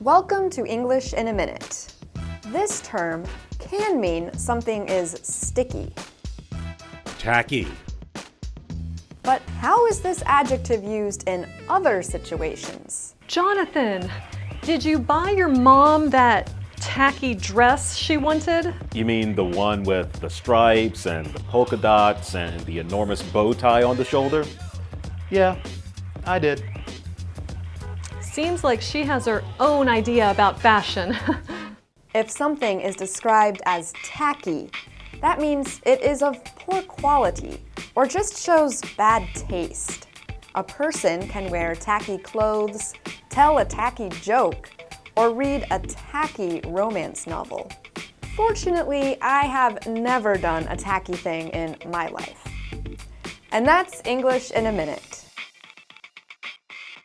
Welcome to English in a Minute. This term can mean something is sticky. Tacky. But how is this adjective used in other situations? Jonathan, did you buy your mom that tacky dress she wanted? You mean the one with the stripes and the polka dots and the enormous bow tie on the shoulder? Yeah, I did. Seems like she has her own idea about fashion. If something is described as tacky, that means it is of poor quality or just shows bad taste. A person can wear tacky clothes, tell a tacky joke, or read a tacky romance novel. Fortunately, I have never done a tacky thing in my life. And that's English in a Minute.